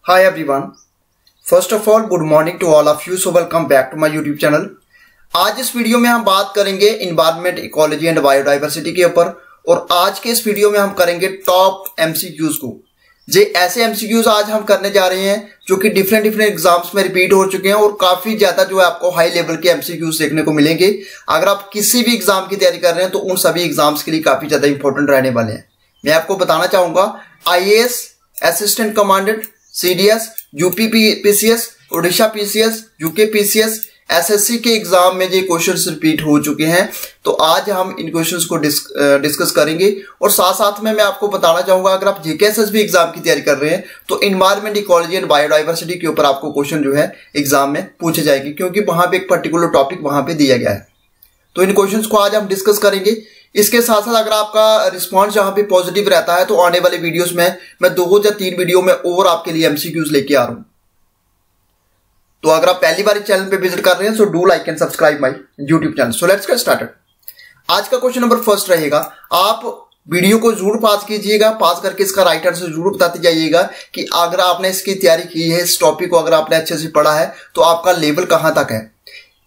Hi everyone. First of all, good morning to all of you. So welcome back to my YouTube channel. आज इस video में हम बात करेंगे environment, ecology and biodiversity के ऊपर। और आज के इस वीडियो में हम करेंगे टॉप एमसीक्यूज को। जे ऐसे एमसीक्यूज आज हम करने जा रहे हैं जो कि डिफरेंट एग्जाम्स में रिपीट हो चुके हैं और काफी ज्यादा जो है आपको हाई लेवल के एमसीक्यूज देखने को मिलेंगे। अगर आप किसी भी एग्जाम की तैयारी कर रहे हैं तो उन सभी एग्जाम्स के लिए काफी ज्यादा इंपॉर्टेंट रहने वाले हैं। मैं आपको बताना चाहूंगा IAS, assistant commandant, CDS, UP PCS, Odisha PCS, UK PCS, SSC के एग्जाम में ये क्वेश्चंस रिपीट हो चुके हैं। तो आज हम इन क्वेश्चंस को डिस्कस करेंगे और साथ साथ में मैं आपको बताना चाहूंगा अगर आप जेके एसएसबी एग्जाम की तैयारी कर रहे हैं तो इन्वायरमेंट, इकोलॉजी एंड बायोडाइवर्सिटी के ऊपर आपको क्वेश्चन जो है एग्जाम में पूछे जाएंगे, क्योंकि वहां पे एक पर्टिकुलर टॉपिक वहां पे दिया गया है। तो इन क्वेश्चंस को आज हम डिस्कस करेंगे। इसके साथ साथ अगर आपका रिस्पांस जहां पे पॉजिटिव रहता है तो आने वाले वीडियोस में मैं 2 या 3 वीडियो में और आपके लिए एमसीक्यूज लेके आ रहा हूं। तो अगर आप पहली बार चैनल पे विजिट कर रहे हैं so do like and subscribe my YouTube channel. So let's get started. आज का क्वेश्चन नंबर फर्स्ट रहेगा। आप वीडियो को जरूर पास कीजिएगा, पास करके इसका राइट आंसर जरूर बताते जाइएगा कि अगर आपने इसकी तैयारी की है, इस टॉपिक को अगर आपने अच्छे से पढ़ा है तो आपका लेवल कहां तक है।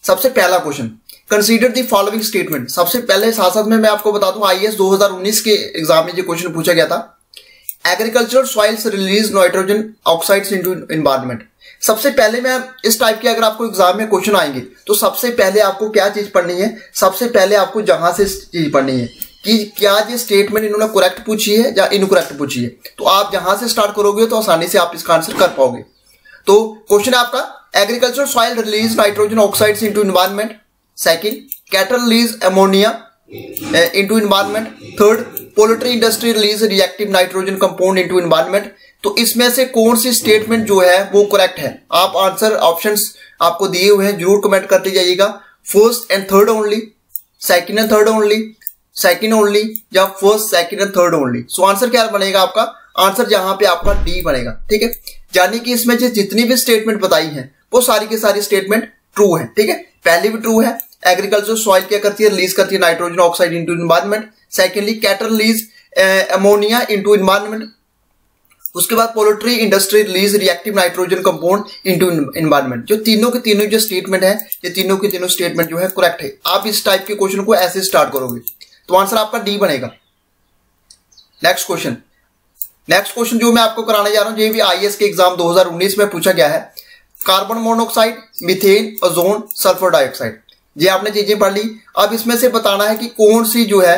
सबसे पहला question, consider the following statement. सबसे पहले साथ साथ में मैं आपको बता दूं आईएएस 2019 के एग्जाम में ये क्वेश्चन पूछा गया था। Agricultural soils release nitrogen oxides into environment. सबसे पहले मैं इस टाइप के अगर आपको एग्जाम में क्वेश्चन आएंगे तो सबसे पहले आपको क्या चीज पढ़नी है, सबसे पहले आपको जहां से चीज पढ़नी है कि क्या ये स्टेटमेंट इन्होंने करेक्ट पूछी है या इनकरेक्ट पूछी है। तो आप जहां से स्टार्ट करोगे तो आसानी से आप इसका आंसर कर पाओगे। तो क्वेश्चन है आपका agriculture soil release nitrogen oxides into environment. Second, cattle release ammonia into environment. Third, poultry industry release reactive nitrogen compound into environment. तो इसमें से कौन सी स्टेटमेंट जो है वो करेक्ट है। आप आंसर ऑप्शंस आपको दिए हुए हैं, जरूर कमेंट करते जाइएगा। First and third only, second and third only, second only या first, second and third only. So answer क्या बनेगा आपका, आंसर जहां पे आपका डी बनेगा। ठीक है, यानी कि इसमें जितनी भी स्टेटमेंट बताई है वो सारी की सारी स्टेटमेंट ट्रू है। ठीक है, पहली भी ट्रू है। एग्रीकल्चर सॉइल क्या करती है, रिलीज करती है nitrogen oxide into environment. Secondly, cattle release ammonia into environment. उसके बाद poultry industry release reactive nitrogen compound into environment. जो तीनों के तीनों जो स्टेटमेंट है, ये तीनों के तीनों स्टेटमेंट जो है करेक्ट है। आप इस टाइप के क्वेश्चन को ऐसे स्टार्ट करोगे तो आंसर आपका डी बनेगा। नेक्स्ट क्वेश्चन जो मैं आपको कराने जा रहा हूं, ये भी आईएएस के एग्जाम 2019 में पूछा गया है। Carbon monoxide, methane, ozone, sulphur dioxide. ये आपने चीजें पढ़ ली। अब इसमें से बताना है कि कौन सी जो है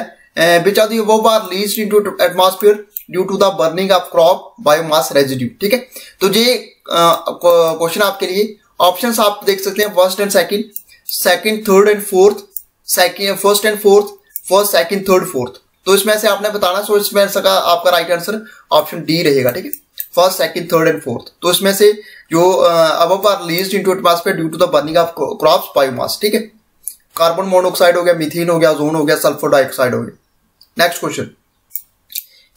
which are the above are released into atmosphere due to the burning of crop biomass residue. ठीक है, तो ये क्वेश्चन आपके लिए ऑप्शंस आप देख सकते हैं। First and second, third and fourth, first and fourth, first, second, third, fourth. तो इसमें से आपने बताना। सो इसमें का आपका राइट आंसर ऑप्शन डी रहेगा। ठीक है, first, second, third and fourth. तो इसमें से जो above are released into atmosphere due to the burning of crops biomass. ठीक है, कार्बन मोनोऑक्साइड हो गया, मीथेन हो गया, ओजोन हो गया, सल्फर डाइऑक्साइड हो गया। नेक्स्ट क्वेश्चन,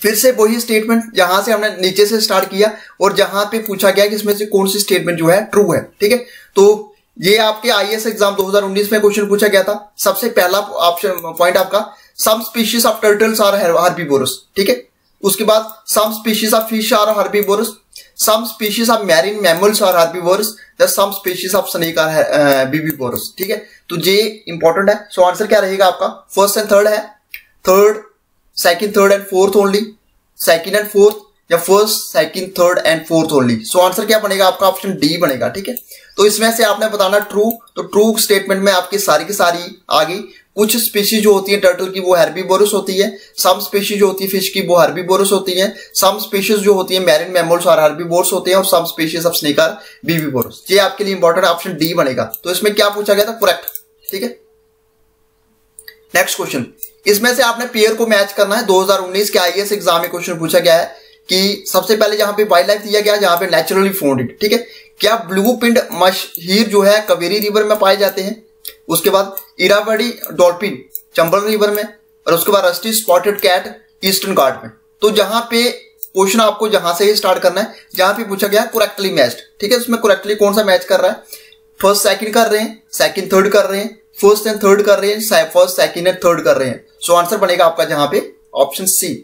फिर से वही स्टेटमेंट जहां से हमने नीचे से स्टार्ट किया और जहां पे पूछा गया कि इसमें से कौन सी स्टेटमेंट जो है ट्रू है। ठीक है, तो ये आपके आईएएस एग्जाम 2019 में क्वेश्चन पूछा गया था। सबसे पहला ऑप्शन पॉइंट आपका, some species of turtles are herbivorous. ठीक है, उसके बाद some species of fish are herbivorous, some species of marine mammals are herbivorous, some species of snake are bibivorous. ठीक है, तो ये इंपॉर्टेंट है। सो आंसर क्या रहेगा आपका, फर्स्ट एंड थर्ड है, third, second, third and fourth only, second and fourth या first, second, third and fourth only. So answer क्या बनेगा आपका, ऑप्शन डी बनेगा। ठीक है, तो इसमें से आपने बताना ट्रू। तो ट्रू स्टेटमेंट में आपकी सारी की सारी आ गई। कुछ स्पीशीज जो होती है टर्टल की वो हर्बीवोरस होती है, सम स्पीशीज जो होती है फिश की वो हर्बीवोरस होती है, सम स्पीशीज जो होती है मैरीन मैमल्स और हर्बीवोरस होते हैं और some species of snake are bibivorous. ये आपके लिए इंपॉर्टेंट ऑप्शन डी बनेगा। तो इसमें क्या पूछा गया था, करेक्ट। ठीक है, नेक्स्ट क्वेश्चन, इसमें से आपने पेयर को मैच करना है। 2019 के आईएएस एग्जाम में क्वेश्चन पूछा गया है कि सबसे पहले जहां पे वाइल्ड लाइफ दिया गया, जहां पे नेचुरली फाउंडेड। ठीक है, क्या ब्लू पिंड मशहीर जो है कावेरी रिवर में पाए जाते हैं। उसके बाद इरावदी डॉल्फिन चंबल रिवर में, और उसके बाद रस्टी स्पॉटेड कैट ईस्टर्न घाट में। तो जहां पे क्वेश्चन आपको जहां से ही स्टार्ट करना है जहां पे पूछा गया करेक्टली मैच्ड। ठीक है, उसमें करेक्टली कौन सा मैच कर रहा है, फर्स्ट सेकंड कर रहे हैं, सेकंड थर्ड कर रहे हैं, फर्स्ट एंड थर्ड कर रहे हैं, फर्स्ट सेकंड एंड थर्ड कर रहे हैं। सो आंसर बनेगा आपका जहां पे ऑप्शन सी।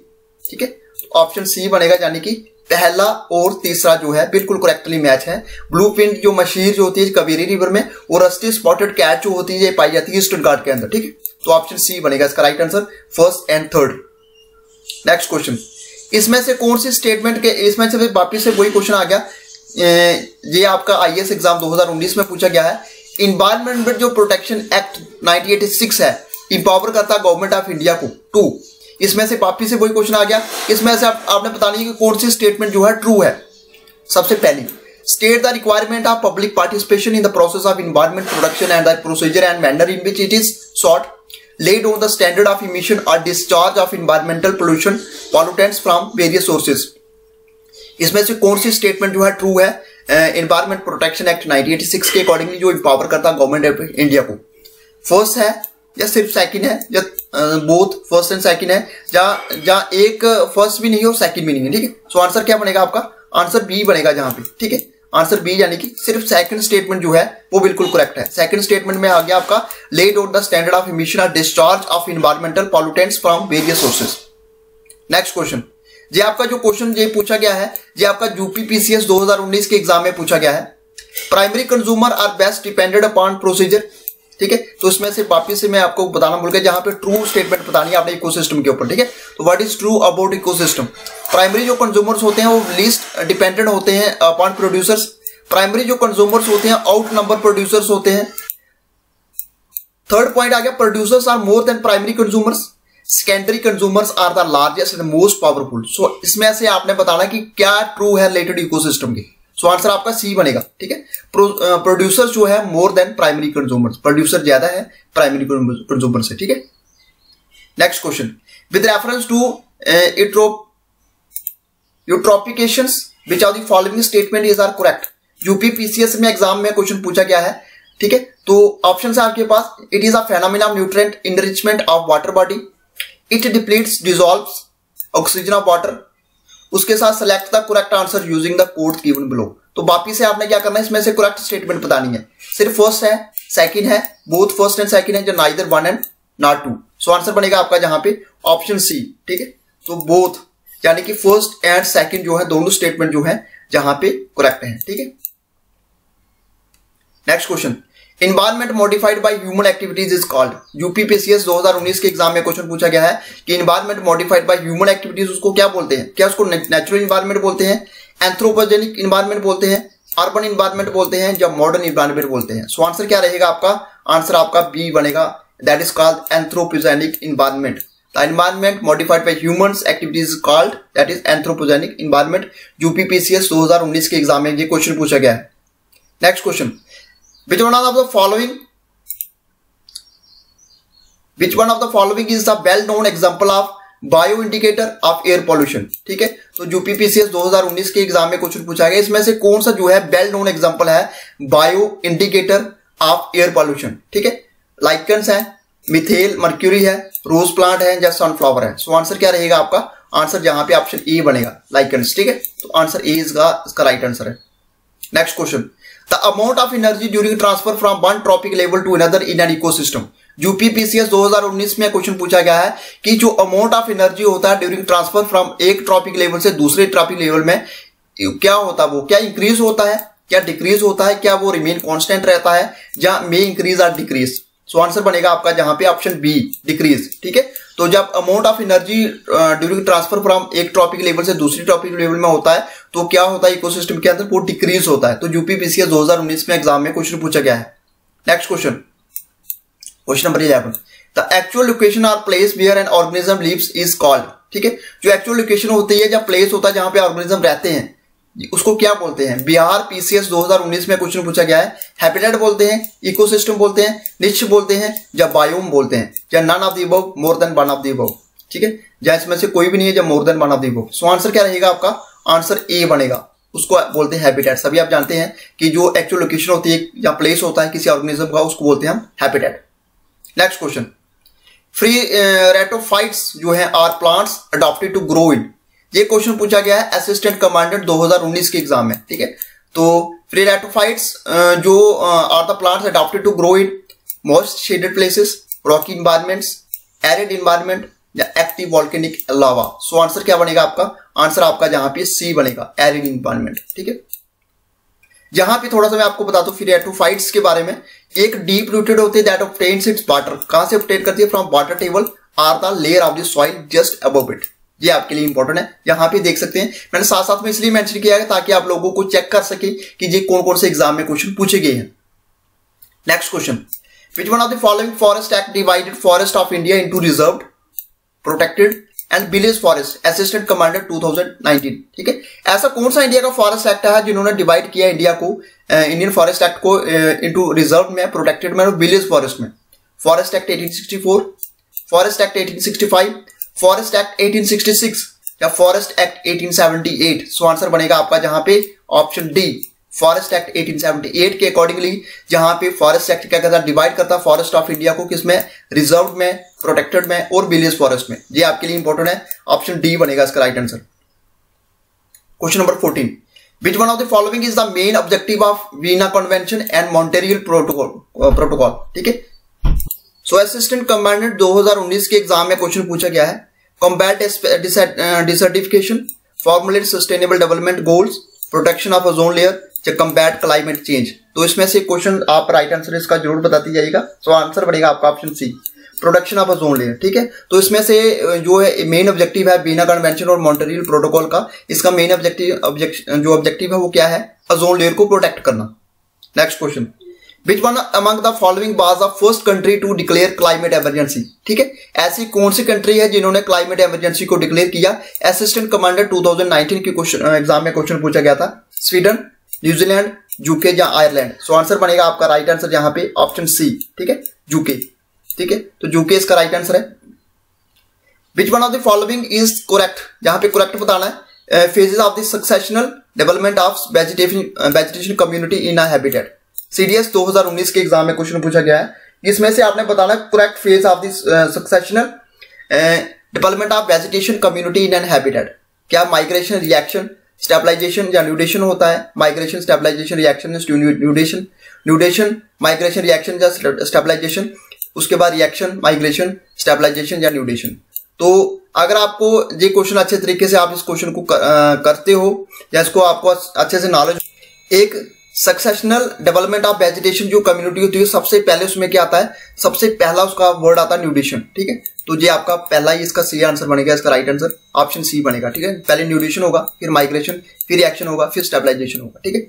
ठीक है, ऑप्शन सी बनेगा, यानी कि पहला और तीसरा जो है बिल्कुल करेक्टली मैच है। ब्लू फिन जो मशीर जो होती है कावेरी रिवर में, और रस्टी स्पॉटेड कैट जो होती है ये पाई जाती है ईस्टर्न घाट के अंदर, ठीक है। तो ऑप्शन सी बनेगा इसका right answer, first and third. Next question, इसमें से कौन सी स्टेटमेंट के, इसमें से वापिस से वही क्वेश्चन आ गया, ये आपका आईएएस एग्जाम 2019 में पूछा गया है। इन्वायरमेंट जो प्रोटेक्शन एक्ट 1986 है, इंपावर करता है गवर्नमेंट ऑफ इंडिया को टू, इसमें से वापिस से वही क्वेश्चन आ गया। इसमें से आपने बताना है कि कौन सी स्टेटमेंट जो है ट्रू है। सबसे पहली, state the requirement of public participation in the process of environment production and the procedure and manner in which it is sought laid on the standard of emission or discharge of environmental pollution pollutants from various sources। इसमें से कौन सी statement जो है true है? Environment protection act 1986 के accordingly जो empower करता है गवर्नमेंट ऑफ इंडिया को, फर्स्ट है या सिर्फ सेकंड है, या बोथ फर्स्ट एंड सेकंड है, जहां एक फर्स्ट भी नहीं है और सेकंड भी नहीं है, ठीक है। सो आंसर क्या बनेगा आपका? आंसर बी बनेगा जहां पे, ठीक है। आंसर बी यानी कि सिर्फ सेकंड स्टेटमेंट जो है वो बिल्कुल करेक्ट है। सेकंड स्टेटमेंट में आ गया आपका laid on the standard of emission और discharge of environmental pollutants from various sources. Next question, ये आपका जो क्वेश्चन ये पूछा गया है, ये आपका यूपी पीसीएस 2019 के एग्जाम में पूछा गया है। Primary consumer are best depended upon procedure, ठीक है। तो इसमें से वापिस से मैं आपको बताना भूल गया, जहां पे ट्रू स्टेटमेंट बतानी है आपने इकोसिस्टम के ऊपर, ठीक है। तो what is true about ecosystem? Primary जो कंज्यूमर्स होते हैं वो लीस्ट डिपेंडेंट होते हैं अपॉन प्रोड्यूसर्स। प्राइमरी जो कंज्यूमर्स होते हैं आउट नंबर प्रोड्यूसर्स होते हैं। थर्ड पॉइंट आ गया, producers are more than primary consumers. Secondary consumers are the largest and most powerful. So इसमें से आपने बताना कि क्या ट्रू है रिलेटेड इकोसिस्टम की। सो आंसर आपका सी बनेगा, ठीक है। प्रोड्यूसर जो है more than primary consumers, producer ज्यादा है प्राइमरी कंज्यूमर से, ठीक है। Next question, with reference to eutrophications which of the following statement is are correct. UP PCS में एग्जाम में क्वेश्चन पूछा गया है, ठीक है। तो ऑप्शन है आपके पास, it is a phenomena of nutrient enrichment of water body, it depletes dissolves oxygen of water. उसके साथ select the correct answer using the code given below. तो वापिस से आपने क्या करना है, इसमें से करेक्ट स्टेटमेंट बतानी है। सिर्फ फर्स्ट है, सेकंड है, बोथ फर्स्ट एंड सेकंड है, जो neither one and not two. So answer बनेगा आपका जहां पे ऑप्शन सी, ठीक है। तो बोथ यानी कि फर्स्ट एंड सेकंड जो है दोनों स्टेटमेंट जो है जहां पे करेक्ट है, ठीक है। Next question, environment modified by human activities is called. UP PCS 2019 के एग्जाम में क्वेश्चन पूछा गया है कि environment modified by human activities उसको क्या बोलते हैं? क्या उसको नेचुरल इन्वायरमेंट बोलते हैं, एंथ्रोपोजेनिक इन्वायरमेंट बोलते हैं, अर्बन इन्वायरमेंट बोलते हैं, या मॉडर्न इन्वायरमेंट बोलते हैं? सो आंसर क्या रहेगा आपका? आंसर आपका बी बनेगा, that is called anthropogenic environment. The environment modified by humans activities is called that is anthropogenic environment। UP PCS 2019 के एग्जाम में ये क्वेश्चन पूछा गया है। Next question, which one of the following is the well known example of bio indicator of air pollution, ठीक है। तो UP PCS 2019 के एग्जाम में क्वेश्चन पूछा गया, इसमें से कौन सा जो है वेल नोन एग्जांपल है bio indicator of air pollution, ठीक है। लाइकन्स है, मिथेल मर्क्यूरी है, रोज प्लांट है, या सनफ्लावर है। सो आंसर क्या रहेगा आपका? आंसर जहां पे ऑप्शन ए बनेगा, लाइकन्स, ठीक है। तो आंसर ए इसका राइट आंसर है। Next question, the amount of energy during transfer from one trophic level to another in an ecosystem. UP PCS 2019 में क्वेश्चन पूछा गया है कि जो अमाउंट ऑफ एनर्जी होता है ड्यूरिंग ट्रांसफर फ्रॉम एक ट्रॉपिक लेवल से दूसरे ट्रॉपिक लेवल में क्या होता है, वो क्या इंक्रीज होता है, क्या डिक्रीज होता है, क्या वो रिमेन कांस्टेंट रहता है, या मे इंक्रीज और डिक्रीज। सो आंसर बनेगा आपका जहां पे ऑप्शन बी, डिक्रीज, ठीक है। तो जब amount of energy during transfer from एक ट्रॉपिक लेवल से दूसरी ट्रॉपिक लेवल में होता है तो क्या होता है इकोसिस्टम के अंदर, वो डिक्रीज होता है। तो यूपी पीसीएस 2019 में एग्जाम में क्वेश्चन पूछा गया है। Next question, question number 11, the actual location और place where an organism lives is called, ठीक है। जो एक्चुअल लोकेशन होती है या प्लेस होता है जहां पे ऑर्गेनिज्म रहते हैं उसको क्या बोलते हैं? बिहार पीसीएस 2019 में क्वेश्चन पूछा गया है। हैबिटेट बोलते हैं, इकोसिस्टम बोलते हैं, निच बोलते हैं, या बायोम बोलते हैं, या none of the above, more than one of the above, ठीक है। या इसमें से कोई भी नहीं है, या मोर than one of the above. So answer क्या रहेगा आपका? आंसर ए बनेगा, उसको बोलते हैं हैबिटेट। सभी आप जानते हैं कि जो एक्चुअल लोकेशन होती है या प्लेस होता है किसी ऑर्गेनिज्म का, उसको बोलते हैं हम habitat. Next question, pteridophytes जो है are plants adapted to grow in. ये क्वेश्चन पूछा गया है असिस्टेंट कमांडेंट 2019 के एग्जाम में, ठीक है। तो फ्री रेटोफाइट्स जो are the plants adapted to grow in moist shaded places, rocky environments, arid environment, या active volcanic lava. So answer क्या बनेगा आपका? आंसर आपका जहां पे सी बनेगा, एरिड एनवायरनमेंट। ठीक है, जहां पे थोड़ा सा मैं आपको बता दूं फिरेटोफाइट्स के बारे में। एक डीप रूटेड होती है दैट ऑब्टेन्स इट्स वाटर। कहां से ऑब्टेन करती है? From water table or the layer of the soil just above it. ये आपके लिए इंपॉर्टेंट है, यहां पे देख सकते हैं। मैंने साथ साथ में इसलिए मेंशन किया है ताकि आप लोगों को चेक कर सके कि ये कौन कौन से एग्जाम में क्वेश्चन पूछे गए हैं। Next question, which one of the following forest act divided forest of India into reserved, protected and village forest, assistant commander 2019। ठीक है, ऐसा कौन सा इंडिया का फॉरेस्ट एक्ट है जिन्होंने डिवाइड किया इंडिया को, इंडियन फॉरेस्ट एक्ट को इनटू रिजर्व में, प्रोटेक्टेड में और विलेज फॉरेस्ट में? Forest act 1864, forest act 1865, forest act 1866 या फॉरेस्ट एक्ट 1878? सो आंसर बनेगा आपका जहां पे ऑप्शन डी, फॉरेस्ट एक्ट 1878 के अकॉर्डिंगली, जहां पे फॉरेस्ट एक्ट क्या करता है? डिवाइड करता है फॉरेस्ट ऑफ इंडिया को किसमें? रिजर्व में, प्रोटेक्टेड में और विलेज फॉरेस्ट में। ये आपके लिए इंपॉर्टेंट है, ऑप्शन डी बनेगा इसका right answer. Question number 14, which one of the following is the main objective of Veena convention and Montreal protocol? ठीक है, सो असिस्टेंट कमांडेंट 2019 के एग्जाम में क्वेश्चन पूछा गया है, combat desertification, formulate sustainable development goals, protection of ozone layer या combat climate change. तो इसमें से क्वेश्चन आप राइट आंसर इसका जरूर बताती जाइएगा। सो आंसर बनेगा आपका option C, protection of ozone layer. ठीक है, तो इसमें से जो है मेन ऑब्जेक्टिव है वीना कन्वेंशन और मॉन्ट्रियल प्रोटोकॉल का, इसका मेन ऑब्जेक्टिव है वो क्या है? ओजोन लेयर को प्रोटेक्ट करना। Next question, Which one among the following was the first country to declare climate emergency? ठीक है, ऐसी कौन सी कंट्री है जिन्होंने क्लाइमेट इमरजेंसी को डिक्लेयर किया? असिस्टेंट कमांडर 2019 के एग्जाम में क्वेश्चन पूछा गया था। स्वीडन, न्यूजीलैंड, यूके या आयरलैंड? सो आंसर बनेगा आपका राइट आंसर यहाँ पे ऑप्शन सी। ठीक है, यूके। ठीक है, तो यूके इसका राइट आंसर है। Which one of the following is correct? जहां पे करेक्ट बताना है, phases of the successional development of vegetation community in a habitat. CDS 2019 के एग्जाम में क्वेश्चन पूछा गया है, इसमें से आपने बताना correct phase of this successional development of vegetation community in an habitat. क्या माइग्रेशन, रिएक्शन, स्टेबलाइजेशन या न्यूडेशन होता है? Migration, stabilisation, reaction, nudation, nudation, migration, reaction या स्टेबलाइजेशन, उसके बाद रिएक्शन, माइग्रेशन, स्टेबलाइजेशन या न्यूडेशन। तो अगर आपको ये क्वेश्चन अच्छे तरीके से आप इस क्वेश्चन को करते हो या इसको आपको अच्छे से नॉलेज, एक सक्सेशनल डेवलपमेंट ऑफ वेजिटेशन जो कम्युनिटी होती है, सबसे पहले उसमें क्या आता है? सबसे पहला उसका वर्ड आता है न्यूट्रिशन। ठीक है, तो ये आपका पहला ही इसका सी आंसर बनेगा, इसका राइट आंसर ऑप्शन सी बनेगा। ठीक है, पहले न्यूट्रिशन होगा, फिर माइग्रेशन, फिर रिएक्शन होगा, फिर स्टेबलाइजेशन होगा। ठीक है,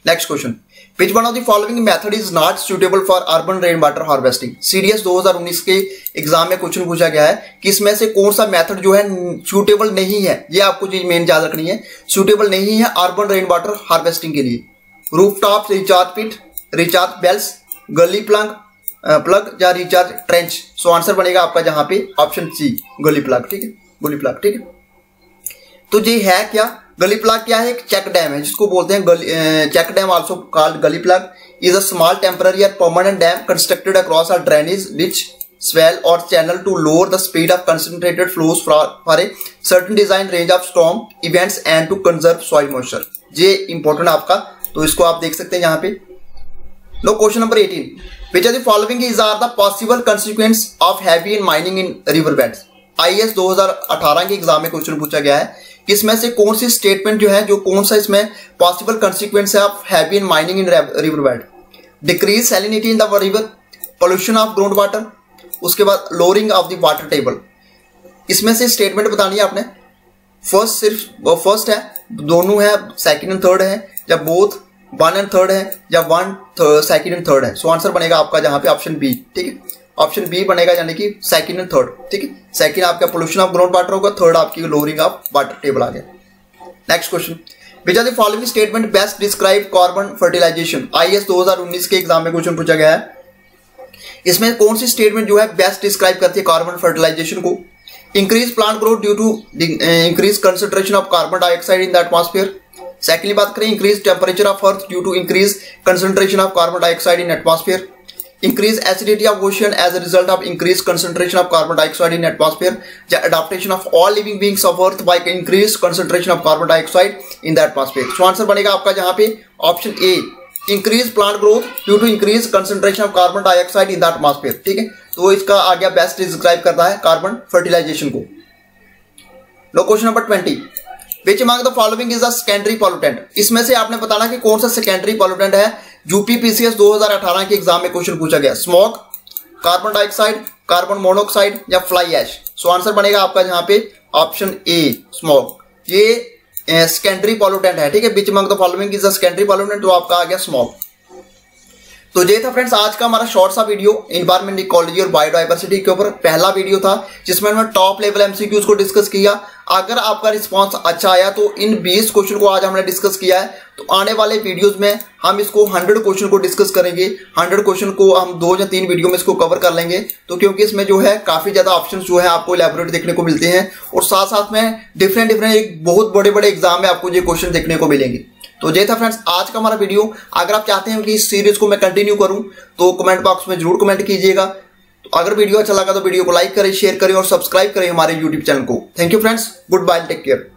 next question, which one of the following method is not suitable for urban rain water harvesting? CDS 2019 के एग्जाम में क्वेश्चन पूछा गया है कि इसमें से कौन सा मेथड जो है सुटेबल नहीं है? ये आपको चीज मेन याद रखनी है, सुटेबल नहीं है अर्बन रेन वाटर हार्वेस्टिंग के लिए। Rooftop recharge pit, recharge wells, gully plug या रिचार्ज ट्रेंच? सो आंसर बनेगा आपका जहां पे ऑप्शन सी, गली प्लग। ठीक है, गली प्लग। ठीक है, तो ये है क्या? गली प्लग क्या है? एक चेक डैम है जिसको बोलते हैं check dam, also called gully plug, is a small temporary और permanent dam constructed across a drainage ditch swell or channel to lower the speed of concentrated flows for a certain design range of storm events and to conserve soil moisture। ये important आपका, तो इसको आप देख सकते हैं यहाँ पे। No, question number 18, which of the following is are the possible consequence of heavy and mining in river beds? IAS 2018 के एग्जाम में क्वेश्चन पूछा गया है कि इसमें से कौन सी स्टेटमेंट जो है, जो कौन सा इसमें पॉसिबल कंसिक्वेंस है of heavy and mining in river bed? Decrease salinity in the river, pollution of ground water, उसके बाद lowering of the water table. इसमें से स्टेटमेंट बतानी है आपने। फर्स्ट सिर्फ फर्स्ट है, दोनों है, सेकंड एंड थर्ड है, या बोथ 1 एंड थर्ड है, या 1 सेकंड एंड थर्ड है? सो आंसर बनेगा आपका जहां पे ऑप्शन बी। ठीक है, ऑप्शन बी बनेगा, यानी कि सेकंड एंड थर्ड। ठीक है, सेकंड आपका पोल्यूशन ऑफ ग्राउंड वाटर होगा, थर्ड आपकी लोअरिंग ऑफ वाटर टेबल आ गया। Next question, which are the following statement best describe carbon fertilization? IAS 2019 के एग्जाम में क्वेश्चन पूछा गया है, इसमें कौन सी स्टेटमेंट जो है बेस्ट डिस्क्राइब करती है कार्बन फर्टिलाइजेशन को? Increase plant growth due to increase concentration of carbon dioxide in the atmosphere. Secondly बात करें, increase temperature of earth due to increase concentration of carbon dioxide in atmosphere. Increase acidity of ocean as a result of increase concentration of carbon dioxide in atmosphere, या adaptation of all living beings of earth by increase concentration of carbon dioxide in the atmosphere. So answer बनेगा आपका जहां पे option A, increase plant growth due to increase concentration of carbon dioxide in the atmosphere. ठीक है, तो इसका आ गया best describe करता है कार्बन फर्टिलाइजेशन को। लो question number 20, which among the following is the secondary pollutant. इसमें से आपने बताना कि कौन सा सेकेंडरी पॉल्यूटेंट है। यूपीपीसीएस 2018 के एग्जाम में क्वेश्चन पूछा गया। Smoke, carbon dioxide, carbon monoxide या फ्लाई ऐश। सो आंसर बनेगा आपका यहाँ पे ऑप्शन ए स्मोक। ये सेकेंडरी पॉल्यूटेंट है, ठीक है। विच among the following is the secondary pollutant, तो आपका आ गया स्मोक। तो ये था फ्रेंड्स आज का हमारा शॉर्ट सा वीडियो एनवायरमेंट इकोलॉजी और बायोडाइवर्सिटी के ऊपर। पहला वीडियो था जिसमें हमने टॉप लेवल एमसीक्यूज को डिस्कस किया। अगर आपका रिस्पांस अच्छा आया तो इन 20 क्वेश्चन को आज हमने डिस्कस किया है। तो आने वाले वीडियोस में हम इसको 100 क्वेश्चन को डिस्कस करेंगे। 100 क्वेश्चन को हम 2 या 3 वीडियो में इसको कवर कर लेंगे। तो क्योंकि इसमें जो है काफी ज्यादा ऑप्शंस जो है आपको इलैबोरेट देखने को मिलते हैं और साथ साथ में डिफरेंट एक बहुत बड़े बड़े एग्जाम में आपको ये क्वेश्चन देखने को मिलेंगे। तो ये था फ्रेंड्स आज का हमारा वीडियो। अगर आप चाहते हैं कि इस सीरीज को मैं कंटिन्यू करूं तो कमेंट बॉक्स में जरूर कमेंट कीजिएगा। तो अगर वीडियो अच्छा लगा तो वीडियो को लाइक करें, शेयर करें और सब्सक्राइब करें हमारे यूट्यूब चैनल को। Thank you friends, goodbye, take care.